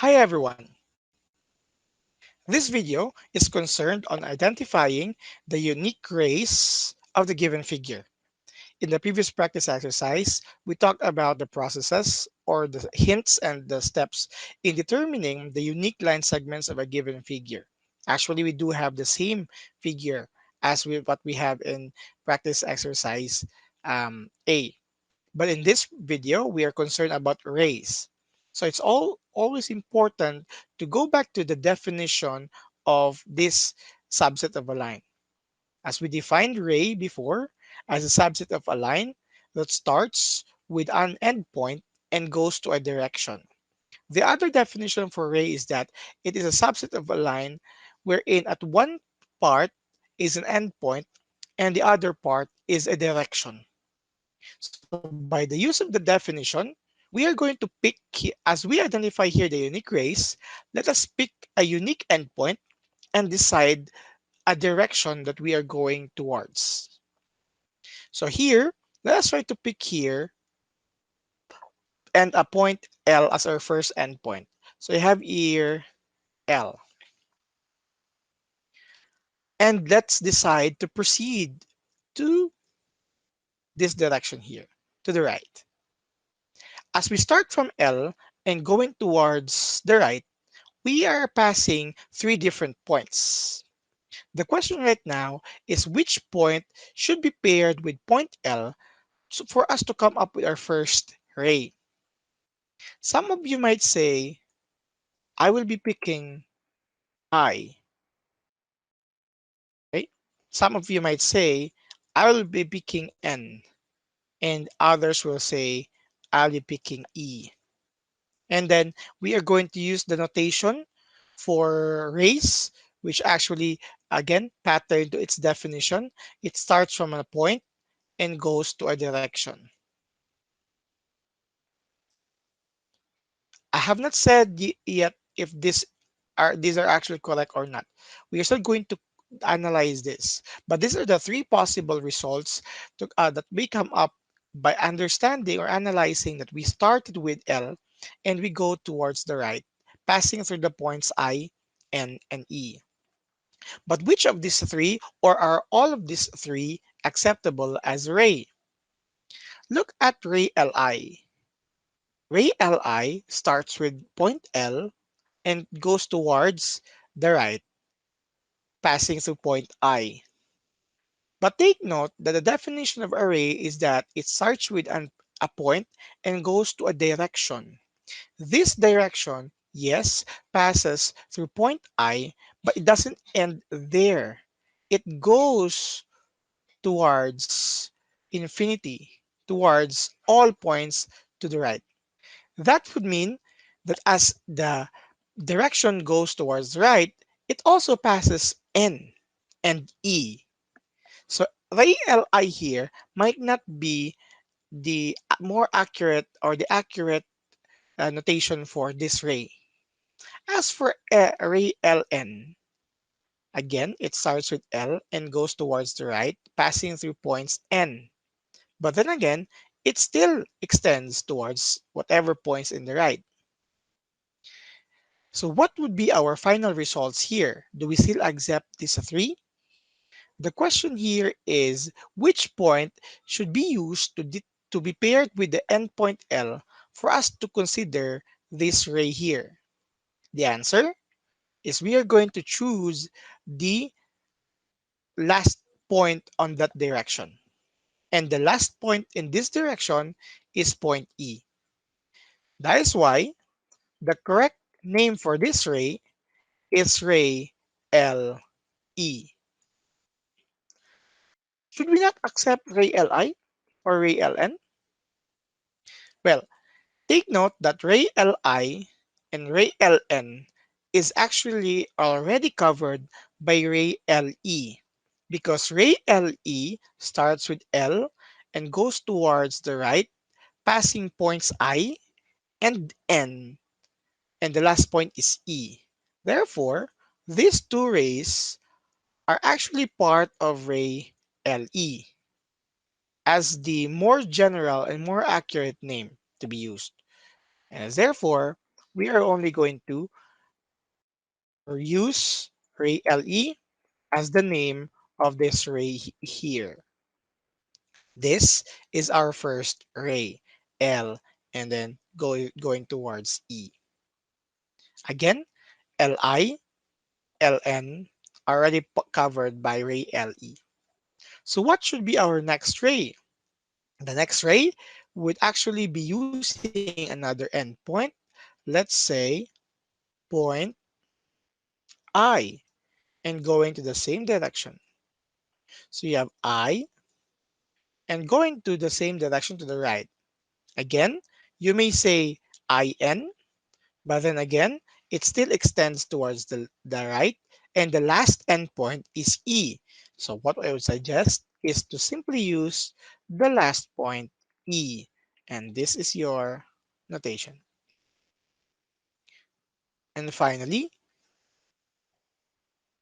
Hi everyone! This video is concerned on identifying the unique rays of the given figure. In the previous practice exercise, we talked about the processes or the hints and the steps in determining the unique line segments of a given figure. Actually, we do have the same figure as what we have in practice exercise A. But in this video, we are concerned about rays. So it's always important to go back to the definition of this subset of a line. As we defined ray before as a subset of a line that starts with an endpoint and goes to a direction. The other definition for ray is that it is a subset of a line wherein at one part is an endpoint and the other part is a direction. So by the use of the definition, we are going to pick, as we identify here the unique rays, let us pick a unique endpoint and decide a direction that we are going towards. So here, let us try to pick here and a point L as our first endpoint. So you have here L. And let's decide to proceed to this direction here, to the right. As we start from L and going towards the right, we are passing three different points. The question right now is which point should be paired with point L for us to come up with our first ray. Some of you might say, I will be picking I. Right? Some of you might say, I will be picking N. And others will say, I'll be picking E. And then we are going to use the notation for race, which actually, again, pattern to its definition. It starts from a point and goes to a direction. I have not said yet if these are actually correct or not. We are still going to analyze this, but these are the three possible results that we come up by understanding or analyzing that we started with L and we go towards the right, passing through the points I, N, and E. But which of these three, or are all of these three, acceptable as ray? Look at ray Li. Ray Li starts with point L and goes towards the right, passing through point I. But take note that the definition of array is that it starts with a point and goes to a direction. This direction, yes, passes through point I, but it doesn't end there. It goes towards infinity, towards all points to the right. That would mean that as the direction goes towards the right, it also passes N and E. So the Li here might not be the more accurate or the accurate notation for this ray. As for ray Ln, again, it starts with L and goes towards the right, passing through points N. But then again, it still extends towards whatever points in the right. So what would be our final results here? Do we still accept these three? The question here is which point should be used to be paired with the endpoint L for us to consider this ray here? The answer is we are going to choose the last point on that direction. And the last point in this direction is point E. That is why the correct name for this ray is ray LE. Should we not accept ray Li or ray Ln? Well, take note that ray Li and ray Ln is actually already covered by ray Le because ray Le starts with L and goes towards the right, passing points I and N, and the last point is E. Therefore, these two rays are actually part of ray Le as the more general and more accurate name to be used. And therefore, we are only going to or use ray LE as the name of this ray here. This is our first ray, L, and then going towards E. Again, LI, LN already covered by ray LE. So what should be our next ray? The next ray would actually be using another endpoint. Let's say point I and going to the same direction. So you have I and going to the same direction to the right. Again, you may say IN, but then again, it still extends towards the right, and the last endpoint is E. So what I would suggest is to simply use the last point E, and this is your notation. And finally,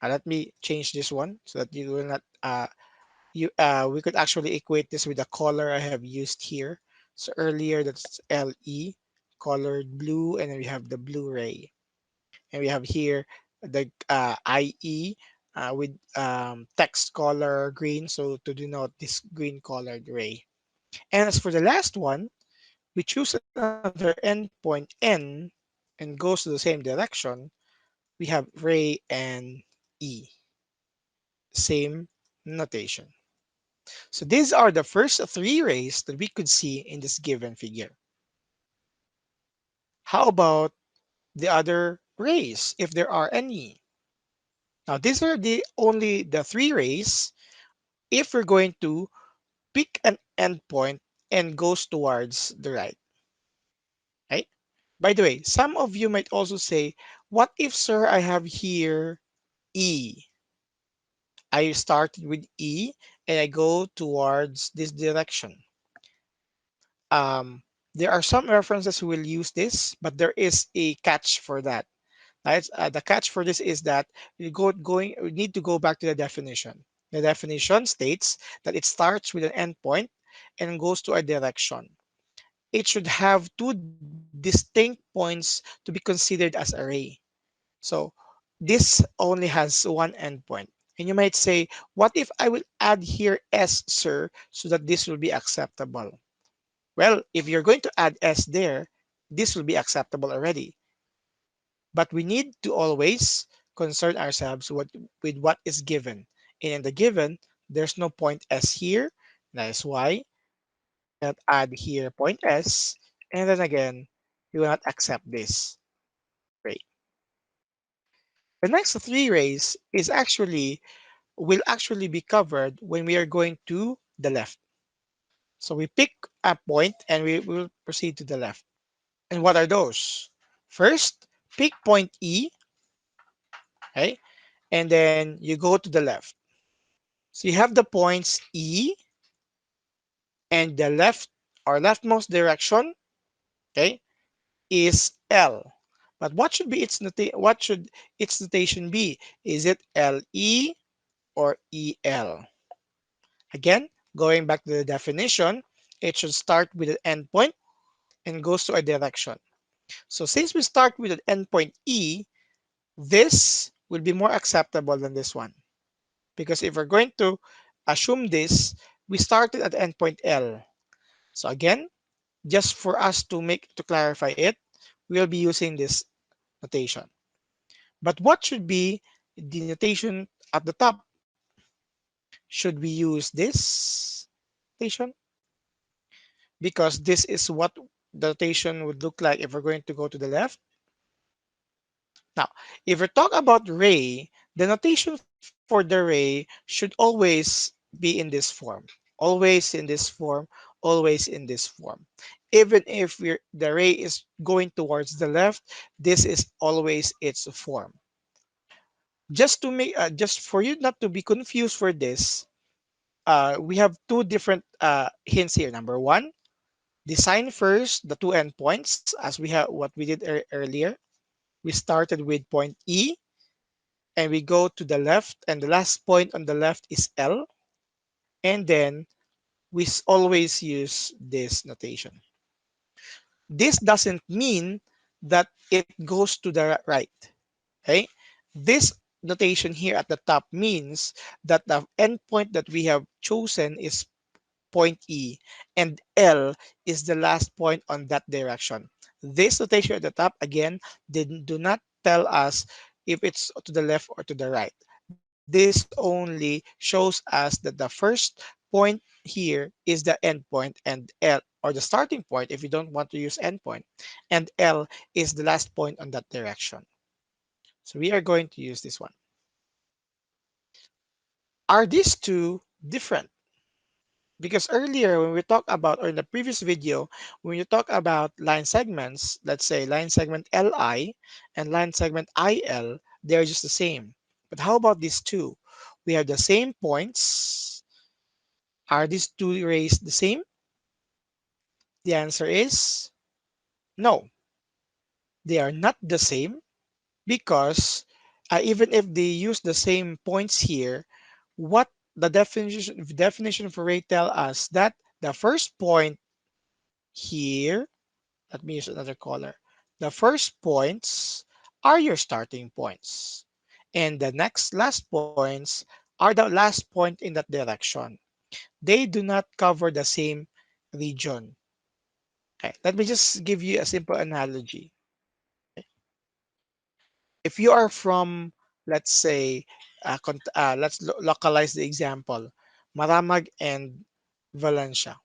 let me change this one so that you will not we could actually equate this with the color I have used here. So earlier that's LE, colored blue, and then we have the Blu-ray. And we have here the IE with text color green, so to denote this green colored ray. And as for the last one, we choose another endpoint N and goes to the same direction. We have ray and E, same notation. So these are the first three rays that we could see in this given figure. How about the other rays, if there are any? Now these are the only the three rays if we're going to pick an endpoint and goes towards the right, right? By the way, some of you might also say, what if, sir, I have here E? I started with E and I go towards this direction. Um, there are some references who will use this, but there is a catch for that. Right? The catch for this is that we need to go back to the definition. The definition states that it starts with an endpoint and goes to a direction. It should have two distinct points to be considered as array. So this only has one endpoint. And you might say, what if I will add here S, sir, so that this will be acceptable? Well, if you're going to add S there, this will be acceptable already. But we need to always concern ourselves with what is given. And in the given, there's no point S here. That is why that add here point S. And then again, we will not accept this ray. The next three rays is actually will actually be covered when we are going to the left. So we pick a point and we will proceed to the left. And what are those? First, pick point E, okay? And then you go to the left. So you have the points E and the left or leftmost direction, okay, is L. But what should its notation be? Is it LE or EL? Again, going back to the definition, it should start with an endpoint and goes to a direction. So since we start with an endpoint E, this will be more acceptable than this one. Because if we're going to assume this, we started at endpoint L. So again, just for us to clarify it, we'll be using this notation. But what should be the notation at the top? Should we use this notation? Because this is what the notation would look like if we're going to go to the left. Now, if we talk about ray, the notation for the ray should always be in this form. Always in this form, always in this form. Even if the ray is going towards the left, this is always its form. Just for you not to be confused for this, we have two different hints here. Number one, design first the two endpoints as we have what we did earlier. We started with point E and we go to the left, and the last point on the left is L, and then always use this notation. This doesn't mean that it goes to the right. Okay? This notation here at the top means that the endpoint that we have chosen is point E, and L is the last point on that direction. This notation at the top, again, do not tell us if it's to the left or to the right. This only shows us that the first point here is the endpoint, and L, or the starting point if you don't want to use endpoint, and L is the last point on that direction. So we are going to use this one. Are these two different? Because earlier when we talk about, or in the previous video, when you talk about line segments, let's say line segment LI and line segment IL, they're just the same. But how about these two? We have the same points. Are these two rays the same? The answer is no, they are not the same, because even if they use the same points here, what the definition for ray tell us that the first point here, let me use another color. The first points are your starting points, and the next last points are the last point in that direction. They do not cover the same region. Okay, let me just give you a simple analogy. Okay, if you are from, let's say, localize the example, Maramag and Valencia.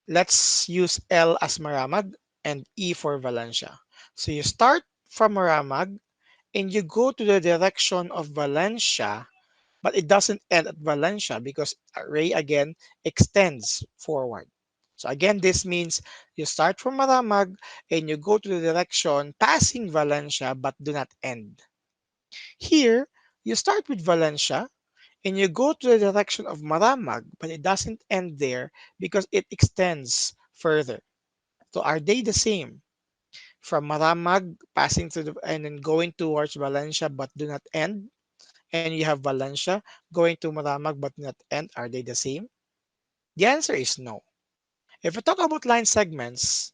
Let's use L as Maramag and E for Valencia. So you start from Maramag and you go to the direction of Valencia, but it doesn't end at Valencia because array again extends forward. So again, this means you start from Maramag and you go to the direction passing Valencia but do not end. Here, you start with Valencia and you go to the direction of Maramag, but it doesn't end there because it extends further. So are they the same? From Maramag passing through and then going towards Valencia but do not end, and you have Valencia going to Maramag but not end. Are they the same? The answer is no. If we talk about line segments,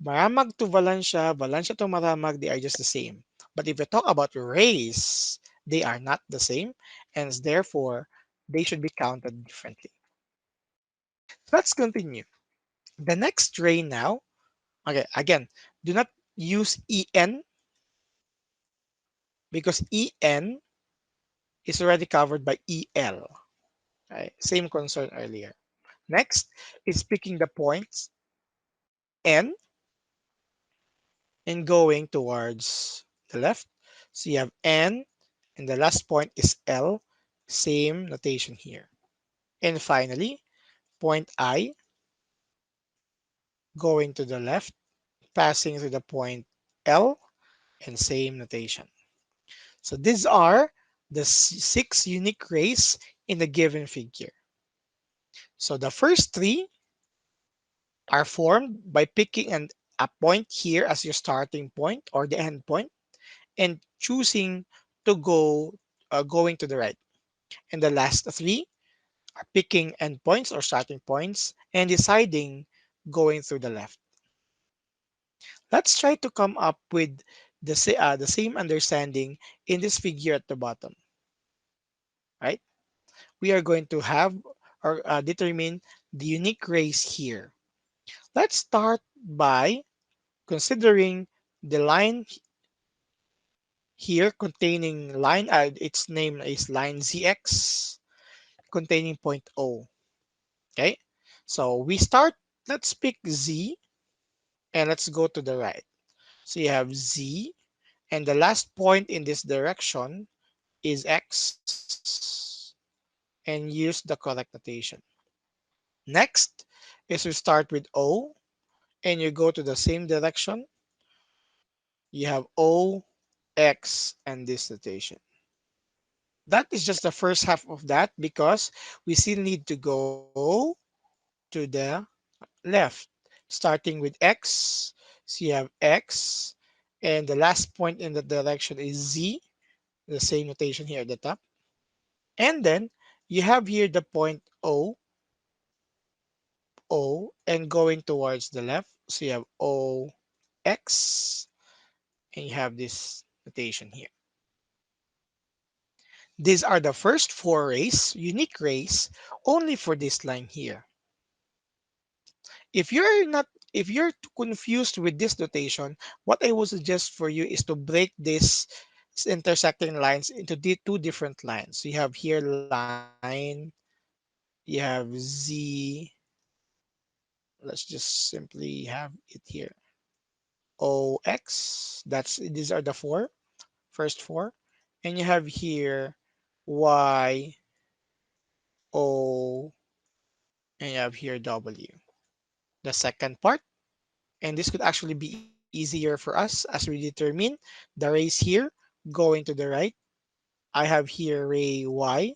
Maramag to Valencia, Valencia to Maramag, they are just the same. But if we talk about rays, they are not the same, and therefore they should be counted differently. Let's continue. The next ray now, okay, again, do not use EN because EN is already covered by EL. Right? Same concern earlier. Next is picking the points N and going towards the left. So you have N and the last point is L. Same notation here. And finally, point I going to the left, passing to the point L, and same notation. So these are the six unique rays in the given figure. So the first three are formed by picking a point here as your starting point or the end point and choosing to going to the right. And the last three are picking endpoints or starting points and deciding going through the left. Let's try to come up with the same understanding in this figure at the bottom, right? We are going to have or determine the unique race here. Let's start by considering the line here containing line, its name is line ZX containing point O. Okay, so we start, let's pick Z and let's go to the right. So you have Z and the last point in this direction is X and use the correct notation. Next is we start with O and you go to the same direction. You have O, X, and this notation. That is just the first half of that because we still need to go to the left, starting with X. So you have X, and the last point in the direction is Z, the same notation here at the top. And then you have here the point O, O, and going towards the left. So you have O, X, and you have this notation here. These are the first four rays, unique rays, only for this line here. If you're not if you're too confused with this notation, what I would suggest for you is to break this intersecting lines into the two different lines. So you have here line, you have Z, let's just simply have it here. OX, that's these are the first four. And you have here Y, O, and you have here W. The second part, and this could actually be easier for us as we determine the rays here going to the right. I have here ray Y,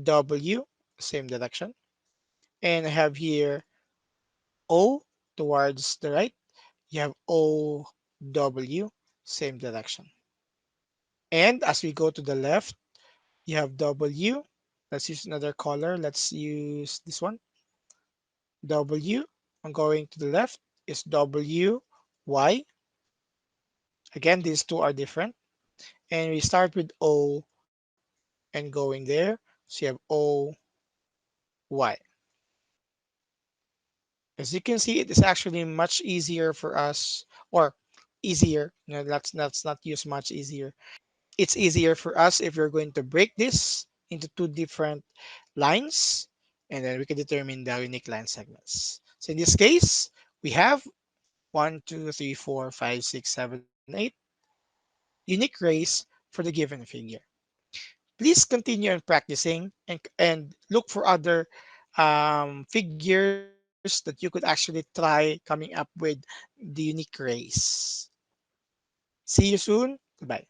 W, same direction, and I have here O towards the right. You have O, W, same direction. And as we go to the left, you have W. Let's use another color. Let's use this one. W. I'm going to the left is W, Y. Again, these two are different. And we start with O and going there. So you have O, Y. As you can see, it is actually much easier for us, or easier. No, let's not use much easier. It's easier for us if we're going to break this into two different lines, and then we can determine the unique line segments. So in this case, we have 1, 2, 3, 4, 5, 6, 7, 8 unique rays for the given figure. Please continue on practicing, and look for other figures that you could actually try coming up with the unique rays. See you soon. Goodbye.